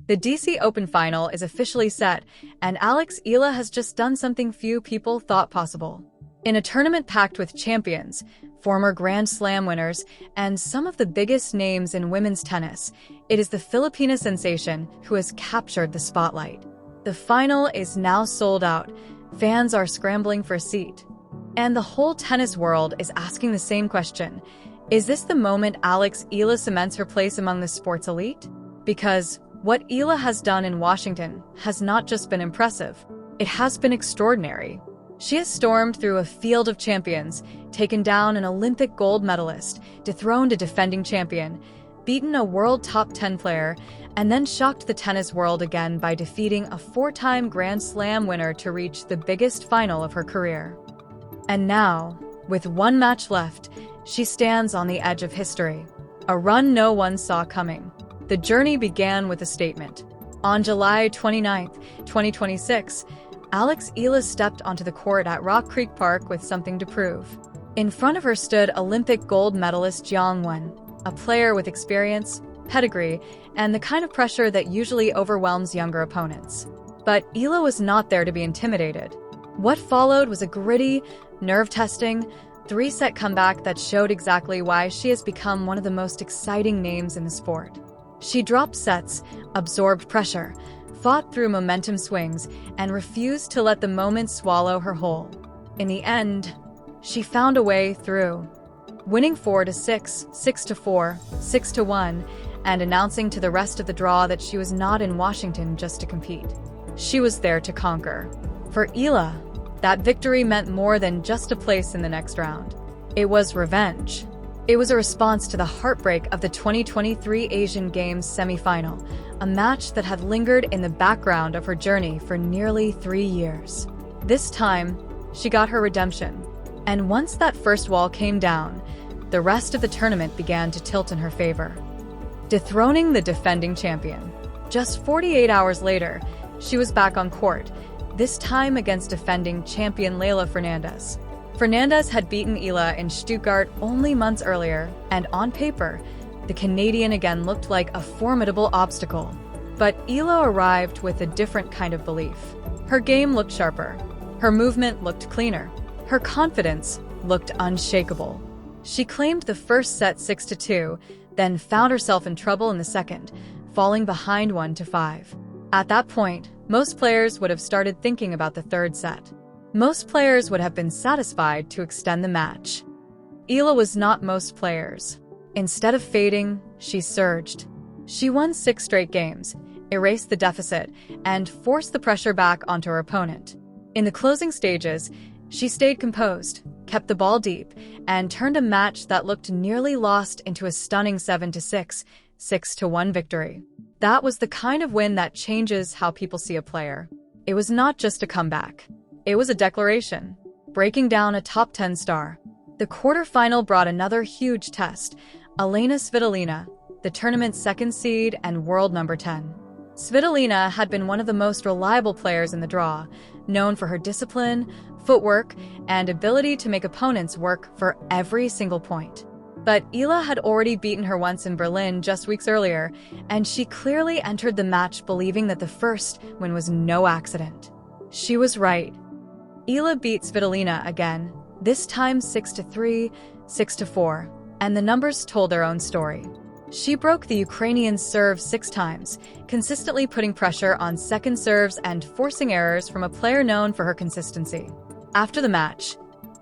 The DC Open final is officially set, and Alex Eala has just done something few people thought possible. In a tournament packed with champions, former Grand Slam winners, and some of the biggest names in women's tennis, it is the Filipina sensation who has captured the spotlight. The final is now sold out. Fans are scrambling for a seat. And the whole tennis world is asking the same question. Is this the moment Alex Eala cements her place among the sports elite? Because what Eala has done in Washington has not just been impressive, it has been extraordinary. She has stormed through a field of champions, taken down an Olympic gold medalist, dethroned a defending champion, beaten a world top 10 player, and then shocked the tennis world again by defeating a four-time Grand Slam winner to reach the biggest final of her career. And now, with one match left, she stands on the edge of history, a run no one saw coming. The journey began with a statement. On July 29, 2026, Alex Eala stepped onto the court at Rock Creek Park with something to prove. In front of her stood Olympic gold medalist Jiang Wen, a player with experience, pedigree, and the kind of pressure that usually overwhelms younger opponents. But Eala was not there to be intimidated. What followed was a gritty, nerve-testing, three-set comeback that showed exactly why she has become one of the most exciting names in the sport. She dropped sets, absorbed pressure, fought through momentum swings, and refused to let the moment swallow her whole. In the end, she found a way through, winning 4-6, 6-4, 6-1, and announcing to the rest of the draw that she was not in Washington just to compete. She was there to conquer. For Eala, that victory meant more than just a place in the next round. It was revenge. It was a response to the heartbreak of the 2023 Asian Games semifinal, a match that had lingered in the background of her journey for nearly 3 years. This time, she got her redemption. And once that first wall came down, the rest of the tournament began to tilt in her favor. Dethroning the defending champion. Just 48 hours later, she was back on court, this time against defending champion Leylah Fernandez. Fernandez had beaten Eala in Stuttgart only months earlier, and on paper, the Canadian again looked like a formidable obstacle. But Eala arrived with a different kind of belief. Her game looked sharper. Her movement looked cleaner. Her confidence looked unshakable. She claimed the first set 6-2, then found herself in trouble in the second, falling behind 1-5. At that point, most players would have started thinking about the third set. Most players would have been satisfied to extend the match. Eala was not most players. Instead of fading, she surged. She won 6 straight games, erased the deficit, and forced the pressure back onto her opponent. In the closing stages, she stayed composed, kept the ball deep, and turned a match that looked nearly lost into a stunning 7-6, 6-1 victory. That was the kind of win that changes how people see a player. It was not just a comeback. It was a declaration, breaking down a top 10 star. The quarterfinal brought another huge test. Elena Svitolina, the tournament's second seed and world number 10. Svitolina had been one of the most reliable players in the draw, known for her discipline, footwork, and ability to make opponents work for every single point. But Eala had already beaten her once in Berlin just weeks earlier, and she clearly entered the match believing that the first win was no accident. She was right. Eala beat Svitolina again, this time 6-3, 6-4, and the numbers told their own story. She broke the Ukrainian's serve 6 times, consistently putting pressure on second serves and forcing errors from a player known for her consistency. After the match,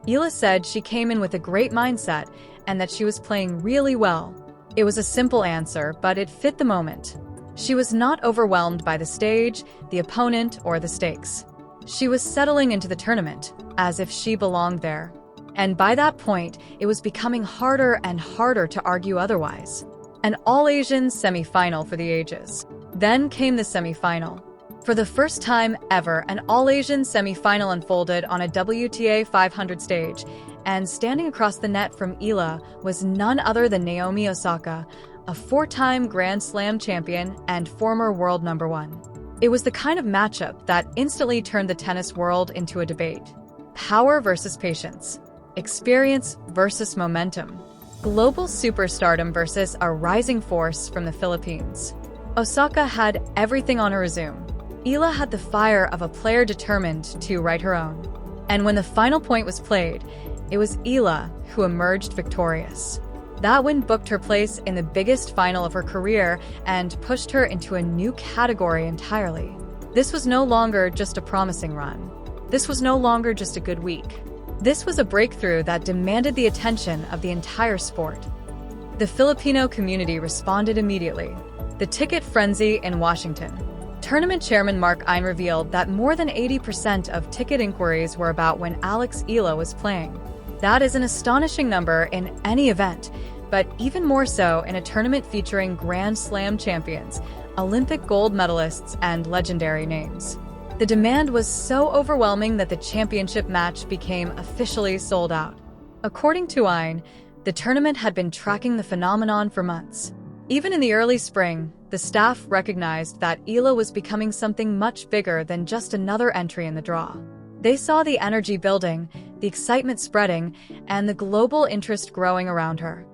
Eala said she came in with a great mindset and that she was playing really well. It was a simple answer, but it fit the moment. She was not overwhelmed by the stage, the opponent, or the stakes. She was settling into the tournament, as if she belonged there. And by that point, it was becoming harder and harder to argue otherwise. An all-Asian semi-final for the ages. Then came the semi-final. For the first time ever, an all-Asian semi-final unfolded on a WTA 500 stage, and standing across the net from Eala was none other than Naomi Osaka, a 4-time Grand Slam champion and former world number 1. It was the kind of matchup that instantly turned the tennis world into a debate. Power versus patience. Experience versus momentum. Global superstardom versus a rising force from the Philippines. Osaka had everything on her resume. Eala had the fire of a player determined to write her own. And when the final point was played, it was Eala who emerged victorious. That win booked her place in the biggest final of her career and pushed her into a new category entirely. This was no longer just a promising run. This was no longer just a good week. This was a breakthrough that demanded the attention of the entire sport. The Filipino community responded immediately. The ticket frenzy in Washington. Tournament chairman Mark Ein revealed that more than 80% of ticket inquiries were about when Alex Eala was playing. That is an astonishing number in any event, but even more so in a tournament featuring Grand Slam champions, Olympic gold medalists, and legendary names. The demand was so overwhelming that the championship match became officially sold out. According to Ein, the tournament had been tracking the phenomenon for months. Even in the early spring, the staff recognized that Eala was becoming something much bigger than just another entry in the draw. They saw the energy building, the excitement spreading, and the global interest growing around her.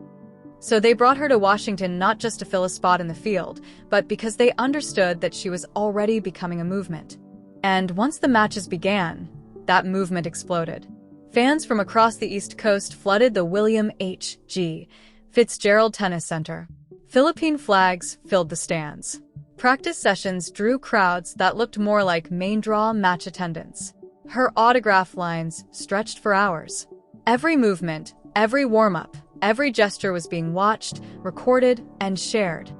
So they brought her to Washington not just to fill a spot in the field, but because they understood that she was already becoming a movement. And once the matches began, that movement exploded. Fans from across the East Coast flooded the William H.G. Fitzgerald Tennis Center. Philippine flags filled the stands. Practice sessions drew crowds that looked more like main draw match attendance. Her autograph lines stretched for hours. Every movement, every warm-up, every gesture was being watched, recorded, and shared.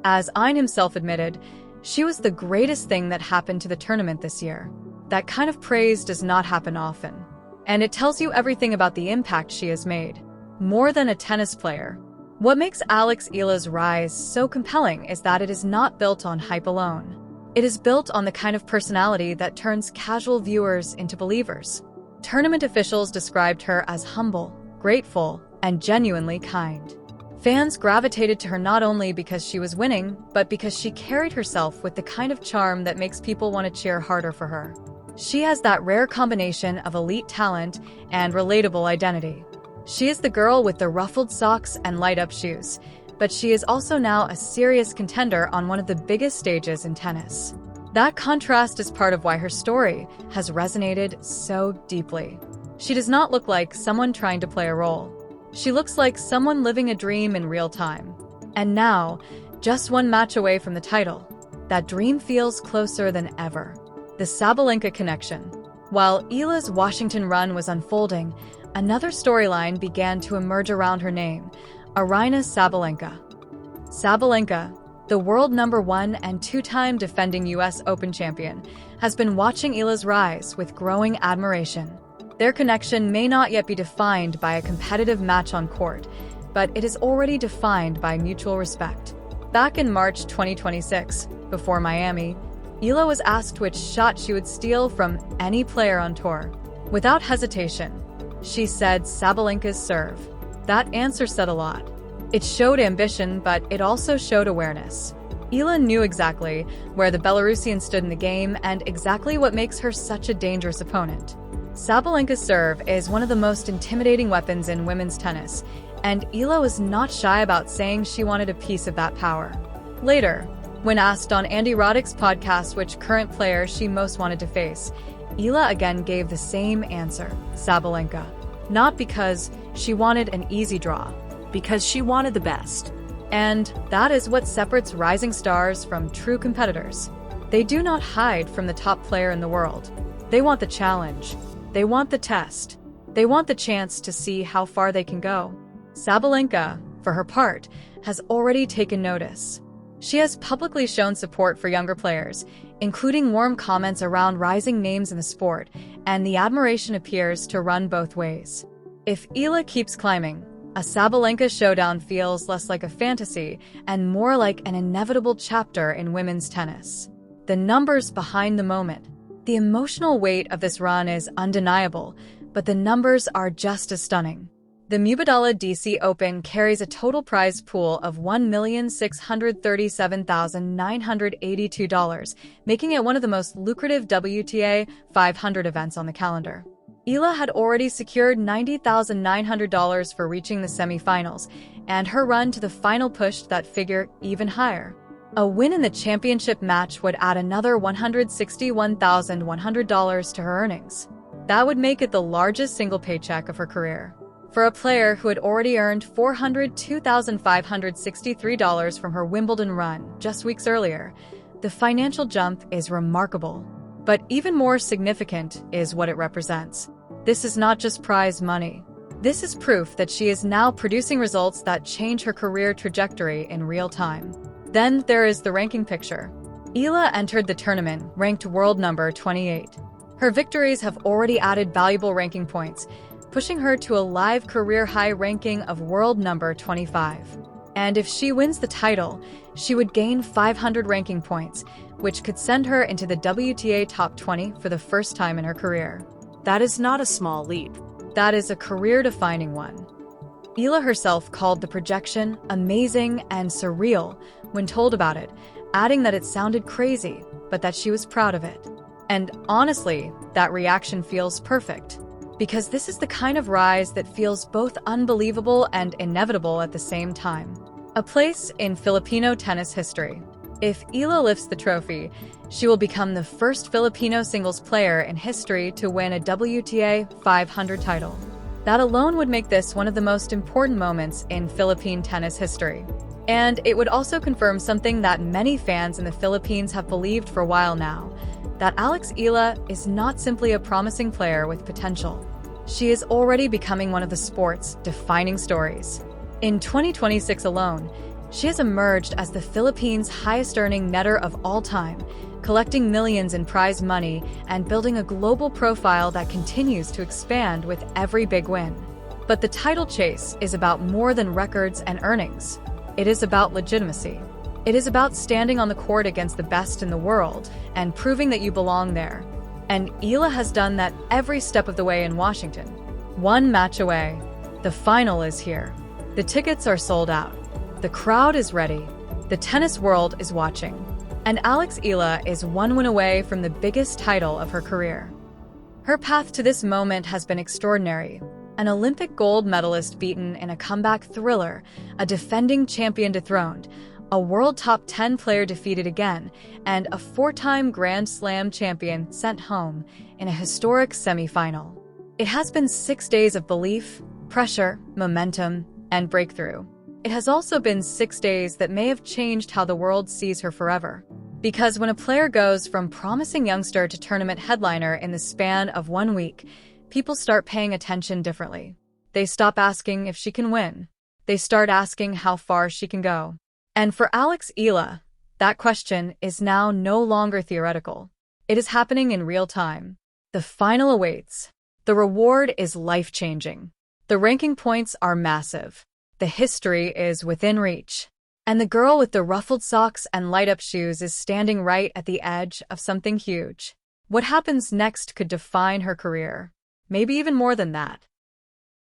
As Ein himself admitted, she was the greatest thing that happened to the tournament this year. That kind of praise does not happen often. And it tells you everything about the impact she has made. More than a tennis player. What makes Alex Eala's rise so compelling is that it is not built on hype alone. It is built on the kind of personality that turns casual viewers into believers. Tournament officials described her as humble, grateful, and genuinely kind. Fans gravitated to her not only because she was winning, but because she carried herself with the kind of charm that makes people want to cheer harder for her. She has that rare combination of elite talent and relatable identity. She is the girl with the ruffled socks and light-up shoes, but she is also now a serious contender on one of the biggest stages in tennis. That contrast is part of why her story has resonated so deeply. She does not look like someone trying to play a role. She looks like someone living a dream in real time. And now, just one match away from the title, that dream feels closer than ever. The Sabalenka connection. While Eala's Washington run was unfolding, another storyline began to emerge around her name, Aryna Sabalenka. Sabalenka, the world #1 and two-time defending US Open champion, has been watching Eala's rise with growing admiration. Their connection may not yet be defined by a competitive match on court, but it is already defined by mutual respect. Back in March 2026, before Miami, Eala was asked which shot she would steal from any player on tour. Without hesitation, she said Sabalenka's serve. That answer said a lot. It showed ambition, but it also showed awareness. Eala knew exactly where the Belarusian stood in the game and exactly what makes her such a dangerous opponent. Sabalenka's serve is one of the most intimidating weapons in women's tennis, and Eala was not shy about saying she wanted a piece of that power. Later, when asked on Andy Roddick's podcast which current player she most wanted to face, Eala again gave the same answer, Sabalenka. Not because she wanted an easy draw, because she wanted the best. And that is what separates rising stars from true competitors. They do not hide from the top player in the world. They want the challenge. They want the test. They want the chance to see how far they can go. Sabalenka, for her part, has already taken notice. She has publicly shown support for younger players, including warm comments around rising names in the sport, and the admiration appears to run both ways. If Eala keeps climbing, a Sabalenka showdown feels less like a fantasy and more like an inevitable chapter in women's tennis. The numbers behind the moment. The emotional weight of this run is undeniable, but the numbers are just as stunning. The Mubadala DC Open carries a total prize pool of $1,637,982, making it one of the most lucrative WTA 500 events on the calendar. Eala had already secured $90,900 for reaching the semifinals, and her run to the final pushed that figure even higher. A win in the championship match would add another $161,100 to her earnings. That would make it the largest single paycheck of her career. For a player who had already earned $402,563 from her Wimbledon run just weeks earlier, the financial jump is remarkable. But even more significant is what it represents. This is not just prize money. This is proof that she is now producing results that change her career trajectory in real time. Then there is the ranking picture. Eala entered the tournament ranked world number 28. Her victories have already added valuable ranking points, pushing her to a live career high ranking of world number 25. And if she wins the title, she would gain 500 ranking points, which could send her into the WTA top 20 for the first time in her career. That is not a small leap. That is a career-defining one. Eala herself called the projection amazing and surreal when told about it, adding that it sounded crazy, but that she was proud of it. And honestly, that reaction feels perfect, because this is the kind of rise that feels both unbelievable and inevitable at the same time. A place in Filipino tennis history. If Eala lifts the trophy, she will become the first Filipino singles player in history to win a WTA 500 title. That alone would make this one of the most important moments in Philippine tennis history. And it would also confirm something that many fans in the Philippines have believed for a while now, that Alex Eala is not simply a promising player with potential. She is already becoming one of the sport's defining stories. In 2026 alone, she has emerged as the Philippines' highest-earning netter of all time, collecting millions in prize money and building a global profile that continues to expand with every big win. But the title chase is about more than records and earnings. It is about legitimacy. It is about standing on the court against the best in the world and proving that you belong there. And Eala has done that every step of the way in Washington. One match away. The final is here. The tickets are sold out. The crowd is ready. The tennis world is watching. And Alex Eala is one win away from the biggest title of her career. Her path to this moment has been extraordinary. An Olympic gold medalist beaten in a comeback thriller, a defending champion dethroned, a world top 10 player defeated again, and a four-time Grand Slam champion sent home in a historic semifinal. It has been 6 days of belief, pressure, momentum, and breakthrough. It has also been 6 days that may have changed how the world sees her forever. Because when a player goes from promising youngster to tournament headliner in the span of 1 week, people start paying attention differently. They stop asking if she can win. They start asking how far she can go. And for Alex Eala, that question is now no longer theoretical. It is happening in real time. The final awaits. The reward is life-changing. The ranking points are massive. The history is within reach. And the girl with the ruffled socks and light-up shoes is standing right at the edge of something huge. What happens next could define her career. Maybe even more than that.